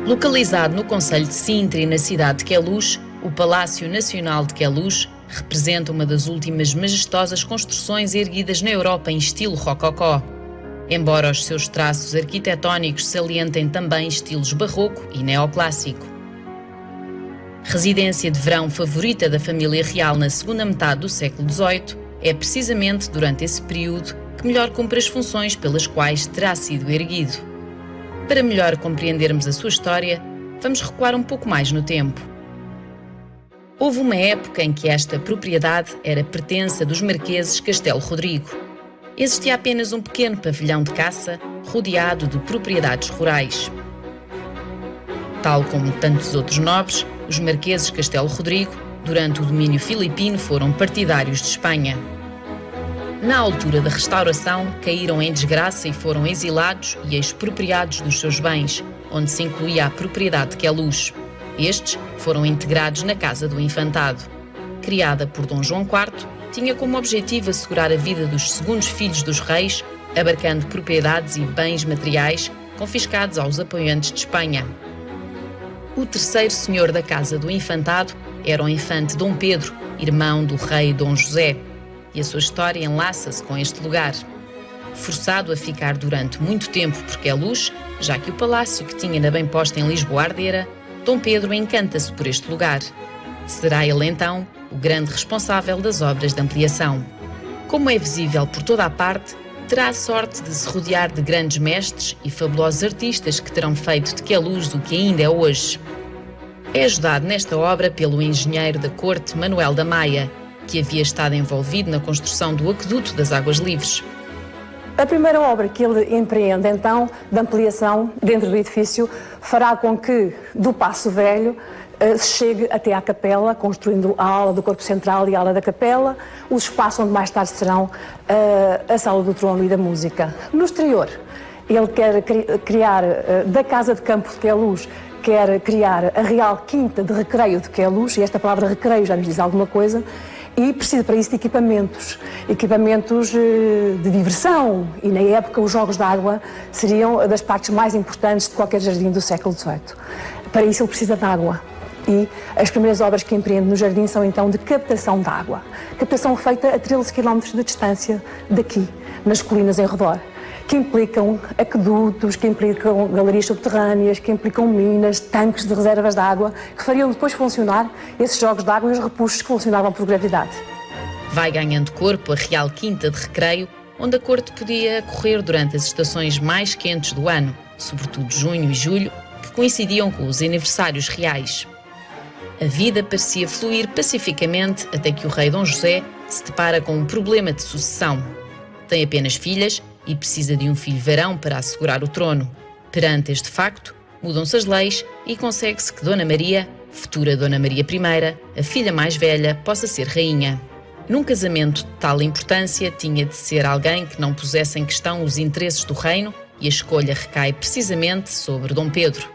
Localizado no concelho de Sintra e na cidade de Queluz, o Palácio Nacional de Queluz representa uma das últimas majestosas construções erguidas na Europa em estilo rococó. Embora os seus traços arquitetónicos salientem também estilos barroco e neoclássico. Residência de verão favorita da família real na segunda metade do século XVIII, é precisamente durante esse período que melhor cumpre as funções pelas quais terá sido erguido. Para melhor compreendermos a sua história, vamos recuar um pouco mais no tempo. Houve uma época em que esta propriedade era pertença dos marqueses Castelo Rodrigo. Existia apenas um pequeno pavilhão de caça, rodeado de propriedades rurais. Tal como tantos outros nobres, os marqueses Castelo Rodrigo, durante o domínio filipino, foram partidários de Espanha. Na altura da restauração, caíram em desgraça e foram exilados e expropriados dos seus bens, onde se incluía a propriedade de Queluz. Estes foram integrados na Casa do Infantado. Criada por Dom João IV, tinha como objetivo assegurar a vida dos segundos filhos dos reis, abarcando propriedades e bens materiais confiscados aos apoiantes de Espanha. O terceiro senhor da Casa do Infantado era o infante Dom Pedro, irmão do rei Dom José, e a sua história enlaça-se com este lugar. Forçado a ficar durante muito tempo por Queluz, já que o palácio que tinha ainda bem posto em Lisboa ardera, Dom Pedro encanta-se por este lugar. Será ele então o grande responsável das obras de ampliação. Como é visível por toda a parte, terá a sorte de se rodear de grandes mestres e fabulosos artistas que terão feito de Queluz o que ainda é hoje. É ajudado nesta obra pelo engenheiro da corte Manuel da Maia, que havia estado envolvido na construção do Aqueduto das Águas Livres. A primeira obra que ele empreende, então, de ampliação dentro do edifício, fará com que, do Paço Velho, se chegue até à capela, construindo a ala do corpo central e a ala da capela, os espaços onde mais tarde serão a sala do trono e da música. No exterior, ele quer criar, da Casa de Campo de Queluz, quer criar a Real Quinta de Recreio de Queluz, e esta palavra recreio já nos diz alguma coisa, e precisa para isso de equipamentos de diversão, e na época os jogos de água seriam das partes mais importantes de qualquer jardim do século XVIII. Para isso ele precisa de água. E as primeiras obras que empreende no jardim são então de captação de água. Captação feita a 13 km de distância daqui, nas colinas em redor, que implicam aquedutos, que implicam galerias subterrâneas, que implicam minas, tanques de reservas de água, que fariam depois funcionar esses jogos de água e os repuxos que funcionavam por gravidade. Vai ganhando corpo a Real Quinta de Recreio, onde a corte podia correr durante as estações mais quentes do ano, sobretudo junho e julho, que coincidiam com os aniversários reais. A vida parecia fluir pacificamente até que o rei Dom José se depara com um problema de sucessão. Tem apenas filhas e precisa de um filho varão para assegurar o trono. Perante este facto, mudam-se as leis e consegue-se que Dona Maria, futura Dona Maria I, a filha mais velha, possa ser rainha. Num casamento de tal importância, tinha de ser alguém que não pusesse em questão os interesses do reino, e a escolha recai precisamente sobre Dom Pedro.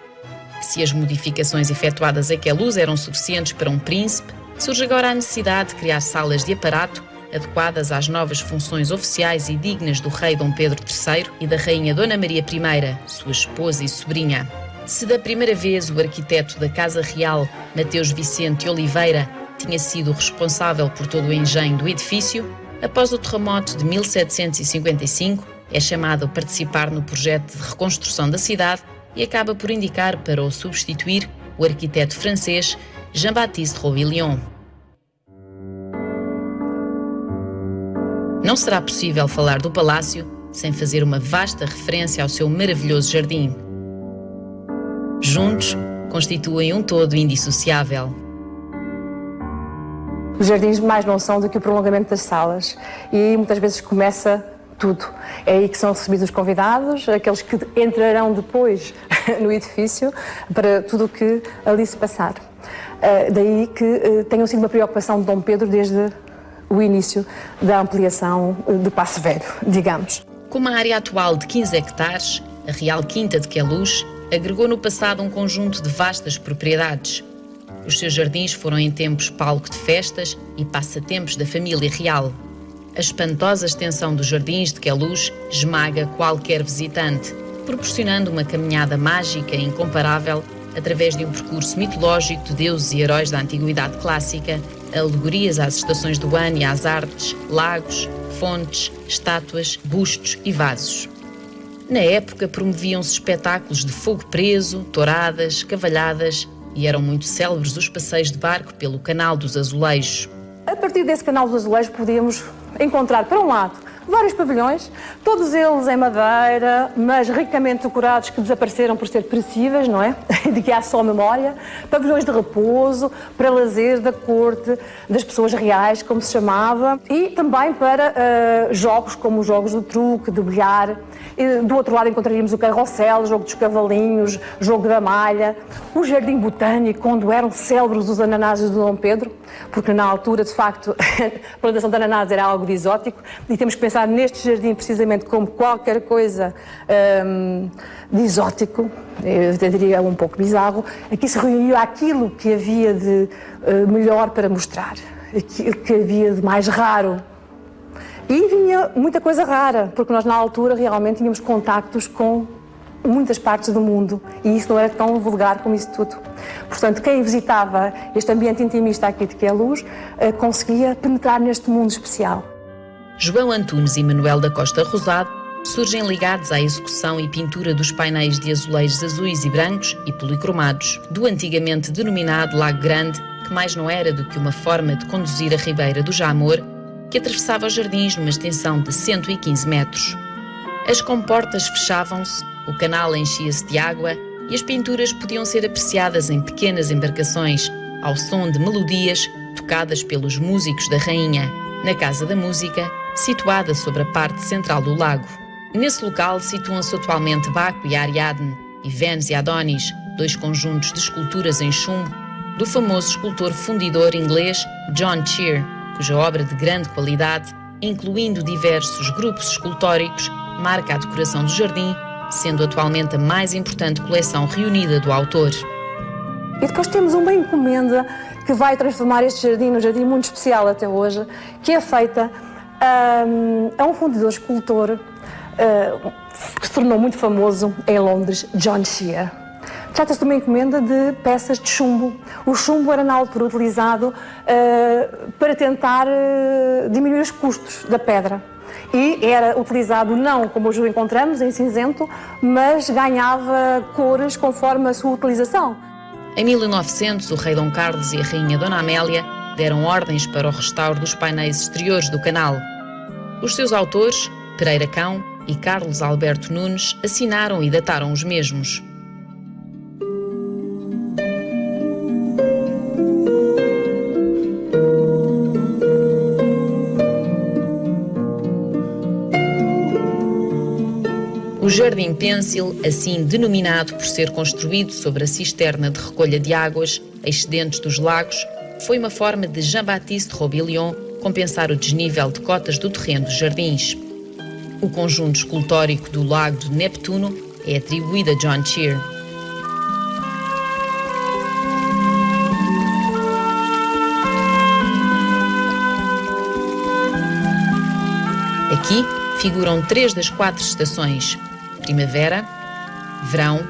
Se as modificações efetuadas a Queluz eram suficientes para um príncipe, surge agora a necessidade de criar salas de aparato adequadas às novas funções oficiais e dignas do rei Dom Pedro III e da rainha Dona Maria I, sua esposa e sobrinha. Se da primeira vez o arquiteto da Casa Real, Mateus Vicente Oliveira, tinha sido responsável por todo o engenho do edifício, após o terremoto de 1755, é chamado a participar no projeto de reconstrução da cidade e acaba por indicar para o substituir o arquiteto francês Jean-Baptiste Roubilion. Não será possível falar do palácio sem fazer uma vasta referência ao seu maravilhoso jardim. Juntos, constituem um todo indissociável. Os jardins mais não são do que o prolongamento das salas, e aí muitas vezes começa tudo. É aí que são recebidos os convidados, aqueles que entrarão depois no edifício, para tudo o que ali se passar. Daí que tenham sido uma preocupação de Dom Pedro desde o início da ampliação do Paço Velho, digamos. Com uma área atual de 15 hectares, a Real Quinta de Queluz agregou no passado um conjunto de vastas propriedades. Os seus jardins foram em tempos palco de festas e passatempos da família real. A espantosa extensão dos jardins de Queluz esmaga qualquer visitante, proporcionando uma caminhada mágica e incomparável através de um percurso mitológico de deuses e heróis da antiguidade clássica, alegorias às estações do ano e às artes, lagos, fontes, estátuas, bustos e vasos. Na época promoviam-se espetáculos de fogo preso, touradas, cavalhadas e eram muito célebres os passeios de barco pelo Canal dos Azulejos. A partir desse Canal dos Azulejos podíamos encontrar, por um lado, vários pavilhões, todos eles em madeira, mas ricamente decorados, que desapareceram por ser perecíveis, não é? De que há só memória. Pavilhões de repouso, para lazer da corte, das pessoas reais, como se chamava. E também para jogos como os jogos do truque, do bilhar. E, do outro lado encontraríamos o carrossel, jogo dos cavalinhos, jogo da malha. O jardim botânico, onde eram célebres os ananásios do Dom Pedro, porque na altura, de facto, a plantação de ananás era algo de exótico. E temos que pensar neste jardim precisamente como qualquer coisa de exótico, eu diria um pouco bizarro. Aqui se reunia aquilo que havia de melhor para mostrar, aquilo que havia de mais raro. E vinha muita coisa rara, porque nós na altura realmente tínhamos contactos com muitas partes do mundo e isso não era tão vulgar como isso tudo. Portanto, quem visitava este ambiente intimista aqui de Queluz conseguia penetrar neste mundo especial. João Antunes e Manuel da Costa Rosado surgem ligados à execução e pintura dos painéis de azulejos azuis e brancos e policromados do antigamente denominado Lago Grande, que mais não era do que uma forma de conduzir a Ribeira do Jamor, que atravessava os jardins numa extensão de 115 metros. As comportas fechavam-se, o canal enchia-se de água e as pinturas podiam ser apreciadas em pequenas embarcações, ao som de melodias tocadas pelos músicos da Rainha, na Casa da Música, situada sobre a parte central do lago. Nesse local situam-se atualmente Baco e Ariadne, e Vênus e Adonis, dois conjuntos de esculturas em chumbo do famoso escultor fundidor inglês John Shear, cuja obra de grande qualidade, incluindo diversos grupos escultóricos, marca a decoração do jardim, sendo atualmente a mais importante coleção reunida do autor. E depois temos uma encomenda que vai transformar este jardim num jardim muito especial até hoje, que é feita a um fundidor escultor que se tornou muito famoso em Londres, John Shear. Trata-se de uma encomenda de peças de chumbo. O chumbo era na altura utilizado para tentar diminuir os custos da pedra. E era utilizado não como hoje o encontramos, em cinzento, mas ganhava cores conforme a sua utilização. Em 1900, o rei Dom Carlos e a rainha Dona Amélia deram ordens para o restauro dos painéis exteriores do canal. Os seus autores, Pereira Cão e Carlos Alberto Nunes, assinaram e dataram os mesmos. O Jardim Pêncil, assim denominado por ser construído sobre a cisterna de recolha de águas excedentes dos lagos, foi uma forma de Jean-Baptiste Robillon compensar o desnível de cotas do terreno dos jardins. O conjunto escultórico do Lago de Neptuno é atribuído a John Shear. Aqui figuram 3 das 4 estações: primavera, verão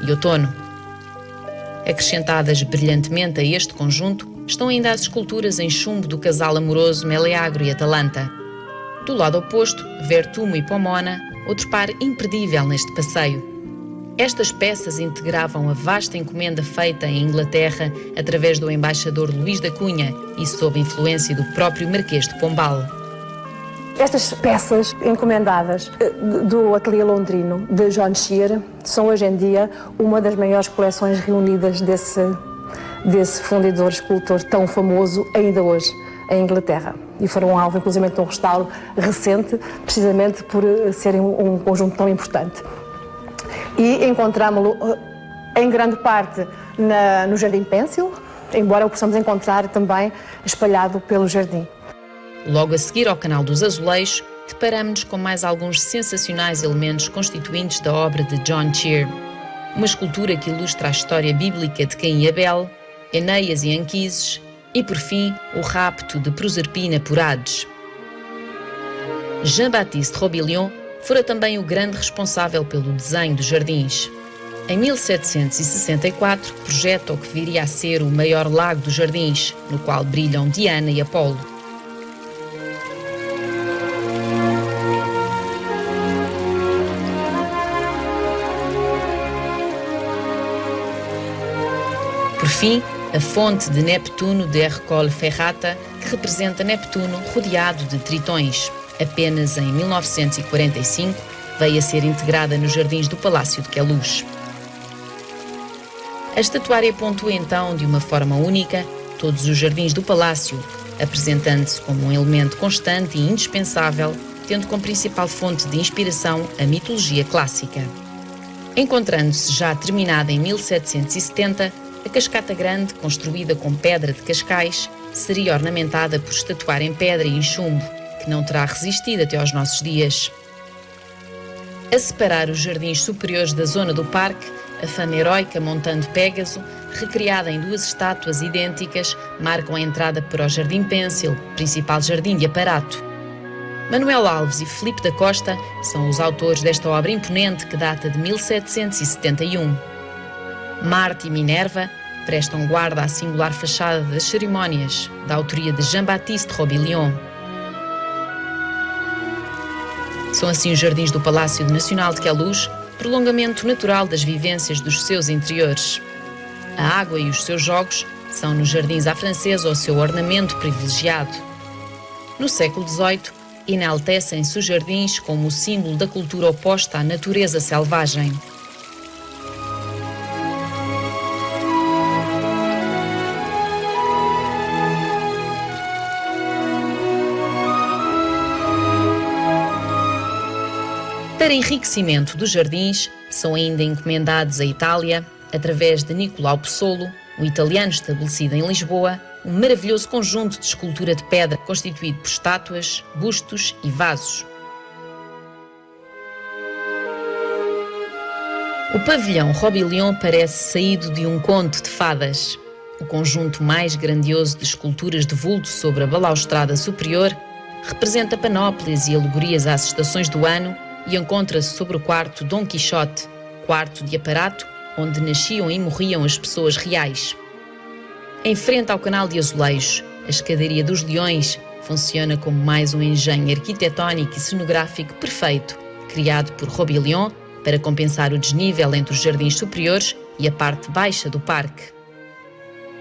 e outono. Acrescentadas brilhantemente a este conjunto estão ainda as esculturas em chumbo do casal amoroso Meleagro e Atalanta. Do lado oposto, Vertumo e Pomona, outro par imperdível neste passeio. Estas peças integravam a vasta encomenda feita em Inglaterra através do embaixador Luís da Cunha e sob influência do próprio Marquês de Pombal. Estas peças encomendadas do ateliê londrino de John Shear são hoje em dia uma das maiores coleções reunidas desse fundidor escultor tão famoso ainda hoje em Inglaterra. E foram alvo, inclusive, de um restauro recente, precisamente por serem um conjunto tão importante. E encontramos-lo em grande parte no Jardim Pêncil, embora o possamos encontrar também espalhado pelo jardim. Logo a seguir ao Canal dos Azulejos, deparamos-nos com mais alguns sensacionais elementos constituintes da obra de John Shear. Uma escultura que ilustra a história bíblica de Caim e Abel, Enéas e Anquises e, por fim, o rapto de Proserpina por Hades. Jean-Baptiste Robillon fora também o grande responsável pelo desenho dos jardins. Em 1764, projeta o que viria a ser o maior lago dos Jardins, no qual brilham Diana e Apolo. Por fim, a fonte de Neptuno de Ercole Ferrata, que representa Neptuno rodeado de tritões. Apenas em 1945 veio a ser integrada nos jardins do Palácio de Queluz. A estatuária pontua então de uma forma única todos os jardins do palácio, apresentando-se como um elemento constante e indispensável, tendo como principal fonte de inspiração a mitologia clássica. Encontrando-se já terminada em 1770, a Cascata Grande, construída com pedra de Cascais, seria ornamentada por estatuária em pedra e em chumbo, que não terá resistido até aos nossos dias. A separar os jardins superiores da zona do parque, a fama heroica montando Pégaso, recriada em duas estátuas idênticas, marcam a entrada para o Jardim Pêncil, principal jardim de Aparato. Manuel Alves e Filipe da Costa são os autores desta obra imponente que data de 1771. Marte e Minerva prestam guarda à singular fachada das cerimónias, da autoria de Jean-Baptiste Robilion. São assim os jardins do Palácio Nacional de Queluz, prolongamento natural das vivências dos seus interiores. A água e os seus jogos são nos jardins à francesa o seu ornamento privilegiado. No século XVIII, enaltecem-se os jardins como o símbolo da cultura oposta à natureza selvagem. Para enriquecimento dos jardins, são ainda encomendados à Itália, através de Nicolau Pessolo, um italiano estabelecido em Lisboa, um maravilhoso conjunto de escultura de pedra constituído por estátuas, bustos e vasos. O pavilhão Robilion parece saído de um conto de fadas. O conjunto mais grandioso de esculturas de vulto sobre a balaustrada superior representa panóplias e alegorias às estações do ano e encontra-se sobre o quarto Dom Quixote, quarto de Aparato, onde nasciam e morriam as pessoas reais. Em frente ao canal de azulejos, a escadaria dos Leões funciona como mais um engenho arquitetónico e cenográfico perfeito, criado por Robilion para compensar o desnível entre os jardins superiores e a parte baixa do parque.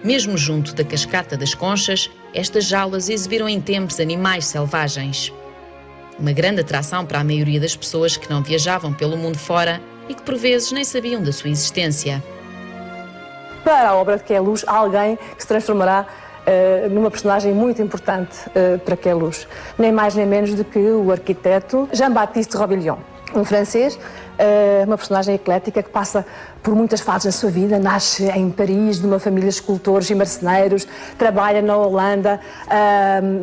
Mesmo junto da Cascata das Conchas, estas jaulas exibiram em tempos animais selvagens. Uma grande atração para a maioria das pessoas que não viajavam pelo mundo fora e que por vezes nem sabiam da sua existência. Para a obra de Queluz, há alguém que se transformará numa personagem muito importante para Queluz. Nem mais nem menos do que o arquiteto Jean-Baptiste Robilion, um francês, uma personagem eclética que passa por muitas fases na sua vida. Nasce em Paris, de uma família de escultores e marceneiros, trabalha na Holanda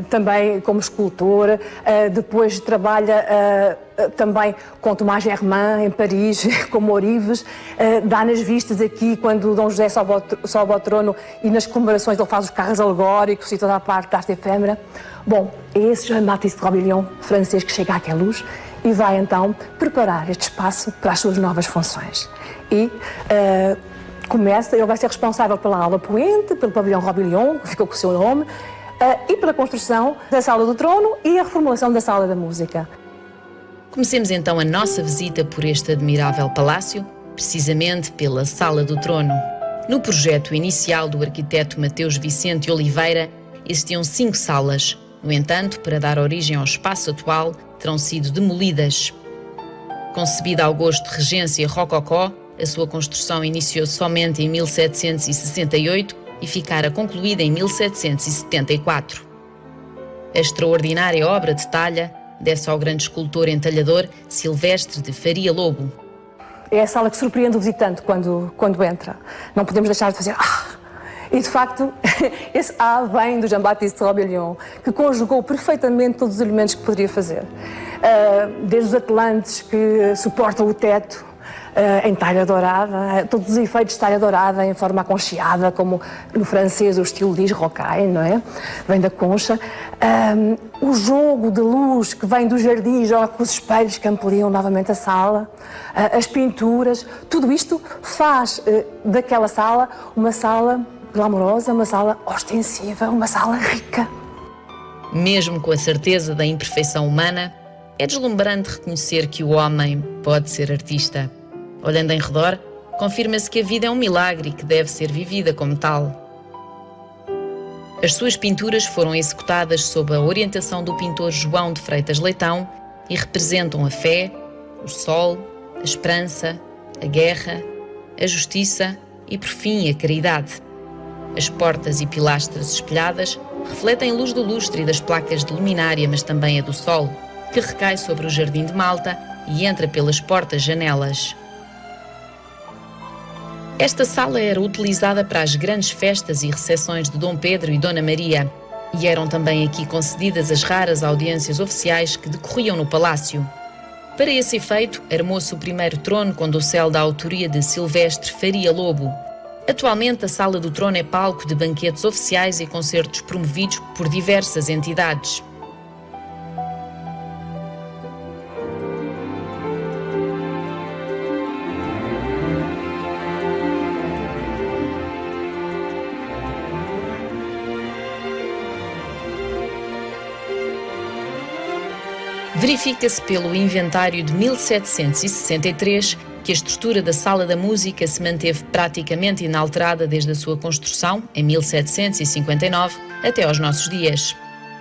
também como escultor, depois trabalha também com Thomas Germain em Paris, como Orives, dá nas vistas aqui quando Dom José sobe ao trono e nas comemorações ele faz os carros alegóricos e toda a parte da arte efêmera. Bom, é esse Jean-Baptiste Robilion, francês, que chega à Queluz e vai então preparar este espaço para as suas novas funções. E ele vai ser responsável pela aula poente, pelo pavilhão Robilion, que ficou com o seu nome, e pela construção da Sala do Trono e a reformulação da Sala da Música. Comecemos então a nossa visita por este admirável palácio, precisamente pela Sala do Trono. No projeto inicial do arquiteto Mateus Vicente Oliveira, existiam 5 salas. No entanto, para dar origem ao espaço atual, terão sido demolidas. Concebida ao gosto de regência rococó, a sua construção iniciou-se somente em 1768 e ficara concluída em 1774. A extraordinária obra de talha deve-se ao grande escultor entalhador Silvestre de Faria Lobo. É a sala que surpreende o visitante quando entra. Não podemos deixar de fazer E, de facto, esse vem do Jean-Baptiste Robilion, que conjugou perfeitamente todos os elementos que poderia fazer. Desde os atlantes que suportam o teto, em talha dourada, todos os efeitos de talha dourada em forma aconcheada, como no francês o estilo diz rocaille, não é? Vem da concha. O jogo de luz que vem do jardim, joga com os espelhos que ampliam novamente a sala, as pinturas, tudo isto faz daquela sala uma sala glamourosa, uma sala ostensiva, uma sala rica. Mesmo com a certeza da imperfeição humana, é deslumbrante reconhecer que o homem pode ser artista. Olhando em redor, confirma-se que a vida é um milagre e que deve ser vivida como tal. As suas pinturas foram executadas sob a orientação do pintor João de Freitas Leitão e representam a fé, o sol, a esperança, a guerra, a justiça e, por fim, a caridade. As portas e pilastras espelhadas refletem a luz do lustre e das placas de luminária, mas também a do sol, que recai sobre o Jardim de Malta e entra pelas portas-janelas. Esta sala era utilizada para as grandes festas e recepções de Dom Pedro e Dona Maria, e eram também aqui concedidas as raras audiências oficiais que decorriam no palácio. Para esse efeito, armou-se o primeiro trono com dossel da autoria de Silvestre Faria Lobo. Atualmente, a Sala do Trono é palco de banquetes oficiais e concertos promovidos por diversas entidades. Verifica-se pelo inventário de 1763 que a estrutura da Sala da Música se manteve praticamente inalterada desde a sua construção, em 1759, até aos nossos dias.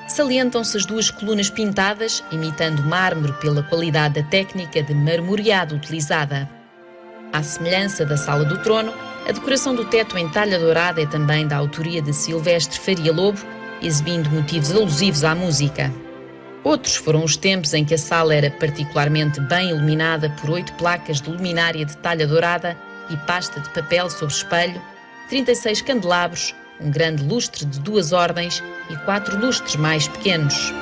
Salientam-se as duas colunas pintadas, imitando mármore pela qualidade da técnica de marmoreado utilizada. À semelhança da Sala do Trono, a decoração do teto em talha dourada é também da autoria de Silvestre Faria Lobo, exibindo motivos alusivos à música. Outros foram os tempos em que a sala era particularmente bem iluminada por 8 placas de luminária de talha dourada e pasta de papel sobre espelho, 36 candelabros, um grande lustre de 2 ordens e 4 lustres mais pequenos.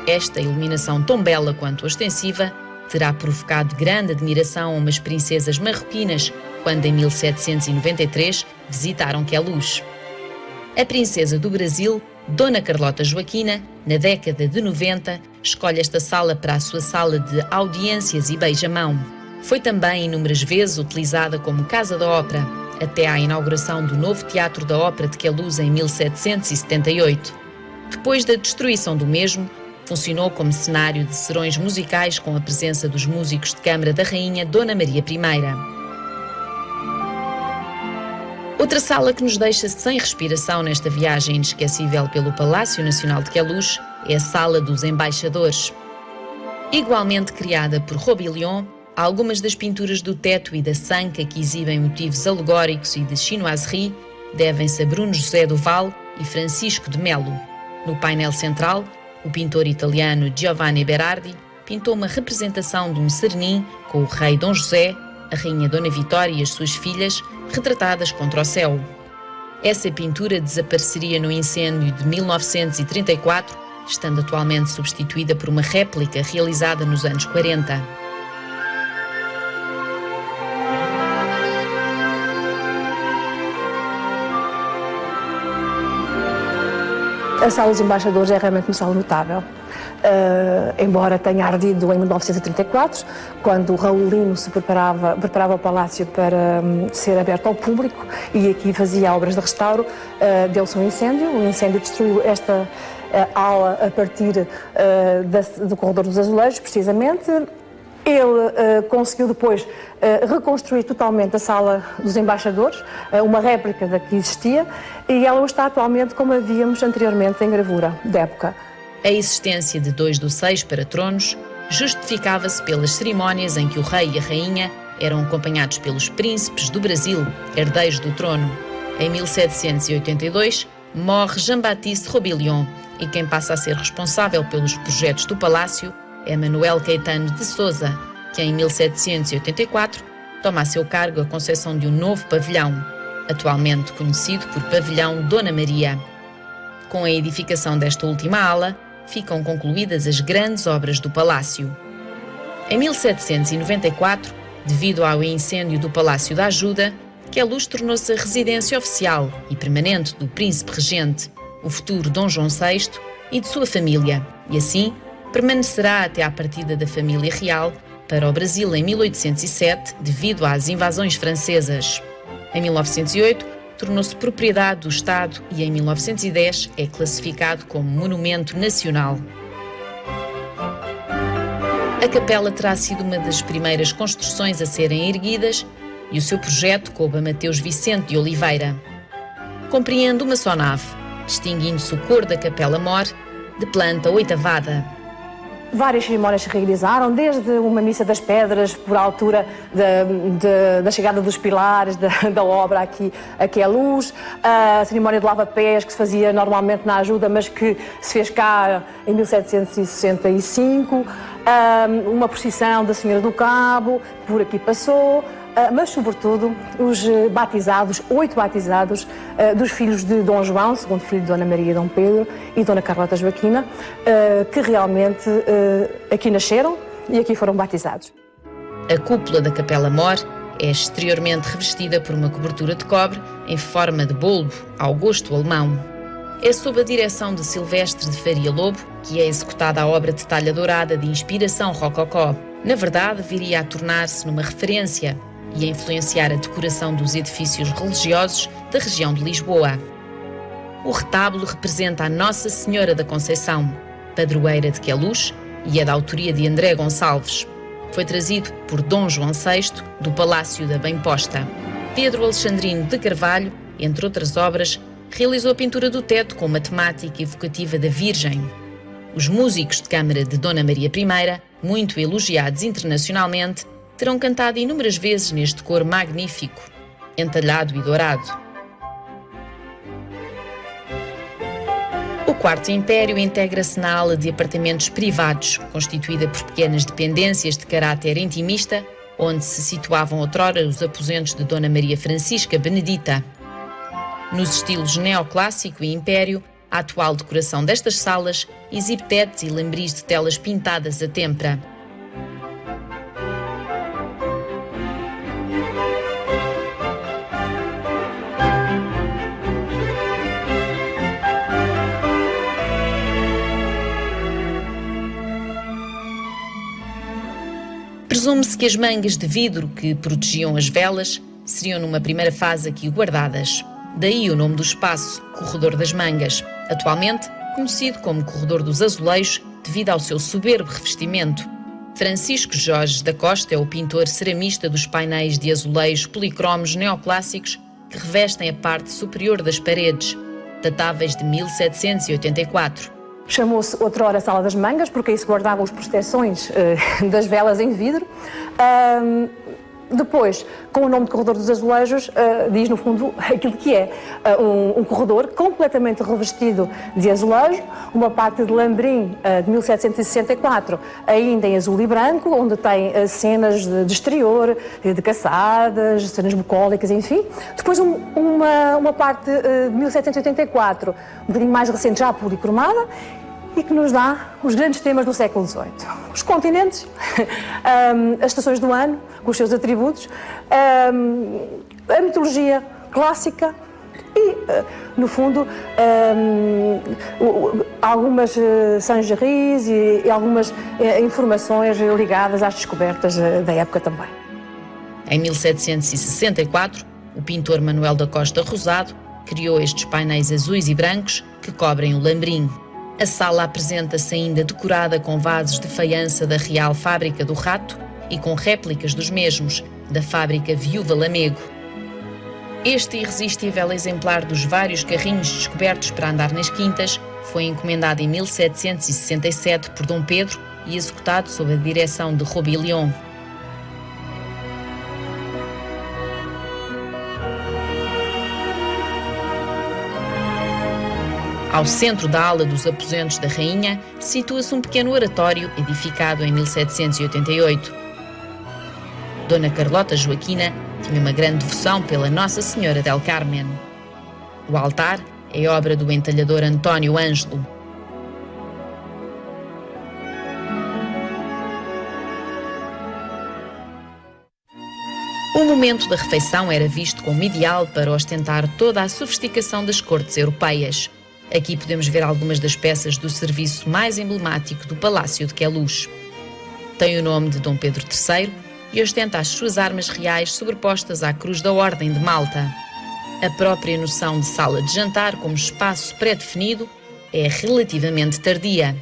Esta iluminação tão bela quanto ostensiva terá provocado grande admiração a umas princesas marroquinas quando, em 1793, visitaram Queluz. A princesa do Brasil, Dona Carlota Joaquina, na década de 90, escolhe esta sala para a sua sala de audiências e beija-mão. Foi também inúmeras vezes utilizada como Casa da Ópera, até à inauguração do novo Teatro da Ópera de Queluz em 1778. Depois da destruição do mesmo, funcionou como cenário de serões musicais com a presença dos músicos de câmara da rainha Dona Maria I. Outra sala que nos deixa sem respiração nesta viagem inesquecível pelo Palácio Nacional de Queluz é a Sala dos Embaixadores. Igualmente criada por Robillon, algumas das pinturas do teto e da sanca que exibem motivos alegóricos e de chinoiserie devem-se a Bruno José do Val e Francisco de Melo. No painel central, o pintor italiano Giovanni Berardi pintou uma representação de um serenim com o rei Dom José, a rainha Dona Vitória e as suas filhas, retratadas contra o céu. Essa pintura desapareceria no incêndio de 1934, estando atualmente substituída por uma réplica realizada nos anos 40. A Sala dos Embaixadores é realmente uma sala notável. Embora tenha ardido em 1934, quando o Raulino se preparava o palácio para ser aberto ao público e aqui fazia obras de restauro, deu-se um incêndio. O incêndio destruiu esta ala a partir do Corredor dos Azulejos, precisamente. Ele conseguiu depois reconstruir totalmente a Sala dos Embaixadores, uma réplica da que existia, e ela está atualmente como a víamos anteriormente em gravura da época. A existência de 2 dosséis para tronos justificava-se pelas cerimónias em que o rei e a rainha eram acompanhados pelos príncipes do Brasil, herdeiros do trono. Em 1782, morre Jean-Baptiste Robillon, e quem passa a ser responsável pelos projetos do palácio é Manuel Caetano de Sousa, que em 1784 toma a seu cargo a concessão de um novo pavilhão, atualmente conhecido por Pavilhão Dona Maria. Com a edificação desta última ala, ficam concluídas as grandes obras do palácio. Em 1794, devido ao incêndio do Palácio da Ajuda, Queluz tornou-se a residência oficial e permanente do príncipe regente, o futuro Dom João VI, e de sua família, e assim permanecerá até à partida da família real para o Brasil em 1807, devido às invasões francesas. Em 1908, tornou-se propriedade do Estado e em 1910 é classificado como Monumento Nacional. A capela terá sido uma das primeiras construções a serem erguidas e o seu projeto coube a Mateus Vicente de Oliveira. Compreende uma só nave, distinguindo-se o coro da capela-mor de planta oitavada. Várias cerimónias se realizaram, desde uma missa das pedras, por altura da chegada dos pilares da obra aqui à luz, a cerimónia de lava-pés, que se fazia normalmente na Ajuda, mas que se fez cá em 1765, uma procissão da Senhora do Cabo, por aqui passou, mas, sobretudo, os batizados, 8 batizados, dos filhos de Dom João, segundo filho de Dona Maria e Dom Pedro, e Dona Carlota Joaquina, que realmente aqui nasceram e aqui foram batizados. A cúpula da Capela-Mor é exteriormente revestida por uma cobertura de cobre em forma de bolbo, ao gosto alemão. É sob a direção de Silvestre de Faria Lobo que é executada a obra de talha dourada de inspiração rococó. Na verdade, viria a tornar-se numa referência e a influenciar a decoração dos edifícios religiosos da região de Lisboa. O retábulo representa a Nossa Senhora da Conceição, padroeira de Queluz, e é da autoria de André Gonçalves. Foi trazido por Dom João VI do Palácio da Bem-Posta. Pedro Alexandrino de Carvalho, entre outras obras, realizou a pintura do teto com uma temática evocativa da Virgem. Os músicos de câmara de Dona Maria I, muito elogiados internacionalmente, terão cantado inúmeras vezes neste coro magnífico, entalhado e dourado. O Quarto Império integra-se na ala de apartamentos privados, constituída por pequenas dependências de caráter intimista, onde se situavam outrora os aposentos de Dona Maria Francisca Benedita. Nos estilos neoclássico e império, a atual decoração destas salas exibe tetos e lambris de telas pintadas a têmpera. Presume-se que as mangas de vidro que protegiam as velas seriam numa primeira fase aqui guardadas. Daí o nome do espaço, Corredor das Mangas, atualmente conhecido como Corredor dos Azulejos devido ao seu soberbo revestimento. Francisco Jorge da Costa é o pintor ceramista dos painéis de azulejos policromos neoclássicos que revestem a parte superior das paredes, datáveis de 1784. Chamou-se outrora Sala das Mangas, porque aí se guardavam as proteções das velas em vidro. Depois, com o nome de Corredor dos Azulejos, diz no fundo aquilo que é um corredor completamente revestido de azulejo, uma parte de lambrim de 1764, ainda em azul e branco, onde tem cenas de exterior, de caçadas, cenas bucólicas, enfim. Depois uma parte de 1784, um bocadinho mais recente, já policromada, e que nos dá os grandes temas do século XVIII. Os continentes, as estações do ano, com os seus atributos, a mitologia clássica e, no fundo, algumas sangeries e algumas informações ligadas às descobertas da época também. Em 1764, o pintor Manuel da Costa Rosado criou estes painéis azuis e brancos que cobrem o lambrim. A sala apresenta-se ainda decorada com vasos de faiança da Real Fábrica do Rato e com réplicas dos mesmos, da Fábrica Viúva Lamego. Este irresistível exemplar dos vários carrinhos descobertos para andar nas quintas foi encomendado em 1767 por Dom Pedro e executado sob a direção de Robillon. Ao centro da ala dos aposentos da rainha, situa-se um pequeno oratório edificado em 1788. Dona Carlota Joaquina tinha uma grande devoção pela Nossa Senhora del Carmen. O altar é obra do entalhador António Ângelo. O momento da refeição era visto como ideal para ostentar toda a sofisticação das cortes europeias. Aqui podemos ver algumas das peças do serviço mais emblemático do Palácio de Queluz. Tem o nome de Dom Pedro III e ostenta as suas armas reais sobrepostas à Cruz da Ordem de Malta. A própria noção de sala de jantar como espaço pré-definido é relativamente tardia.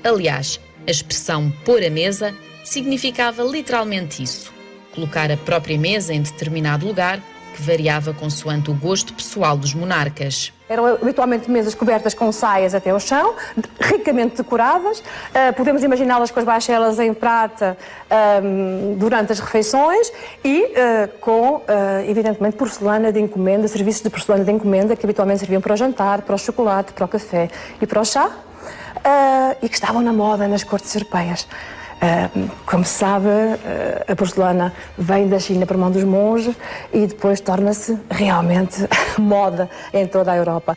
Aliás, a expressão pôr a mesa significava literalmente isso: colocar a própria mesa em determinado lugar, que variava consoante o gosto pessoal dos monarcas. Eram habitualmente mesas cobertas com saias até ao chão, ricamente decoradas. Podemos imaginá-las com as baixelas em prata durante as refeições e com, evidentemente, porcelana de encomenda, serviços de porcelana de encomenda que habitualmente serviam para o jantar, para o chocolate, para o café e para o chá, e que estavam na moda nas cortes europeias. Como se sabe, a porcelana vem da China por mão dos monges e depois torna-se realmente moda em toda a Europa.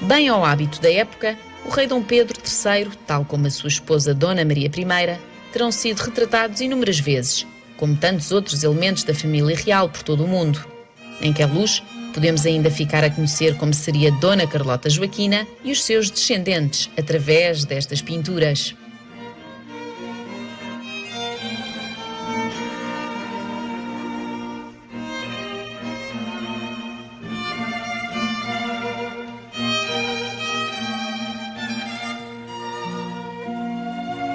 Bem ao hábito da época, o rei Dom Pedro III, tal como a sua esposa Dona Maria I, terão sido retratados inúmeras vezes, como tantos outros elementos da família real por todo o mundo. Em Queluz, podemos ainda ficar a conhecer como seria Dona Carlota Joaquina e os seus descendentes, através destas pinturas.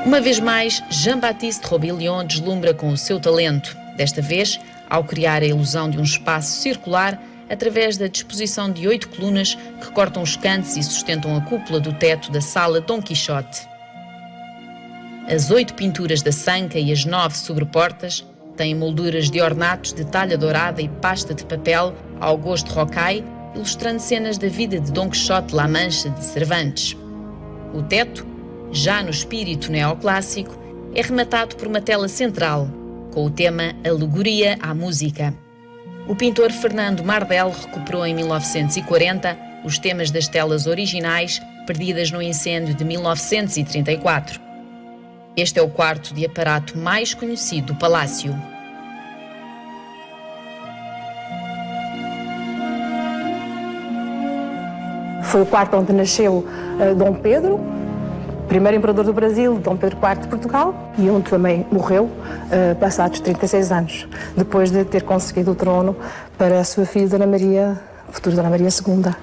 Uma vez mais, Jean-Baptiste Robillon deslumbra com o seu talento, desta vez ao criar a ilusão de um espaço circular através da disposição de 8 colunas que cortam os cantos e sustentam a cúpula do teto da sala Dom Quixote. As 8 pinturas da sanca e as 9 sobreportas têm molduras de ornatos de talha dourada e pasta de papel ao gosto rocaille, ilustrando cenas da vida de Dom Quixote La Mancha de Cervantes. O teto, já no espírito neoclássico, é rematado por uma tela central, com o tema Alegoria à Música. O pintor Fernando Mardel recuperou em 1940 os temas das telas originais perdidas no incêndio de 1934. Este é o quarto de aparato mais conhecido do palácio. Foi o quarto onde nasceu Dom Pedro, primeiro imperador do Brasil, Dom Pedro IV de Portugal, e onde também morreu passados 36 anos, depois de ter conseguido o trono para a sua filha Dona Maria, futura Dona Maria II.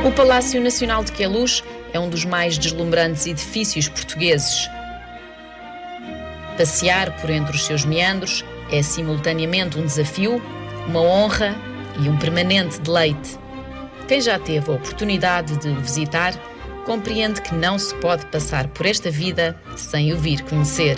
O Palácio Nacional de Queluz é um dos mais deslumbrantes edifícios portugueses. Passear por entre os seus meandros é simultaneamente um desafio, uma honra e um permanente deleite. Quem já teve a oportunidade de o visitar, compreende que não se pode passar por esta vida sem o vir conhecer.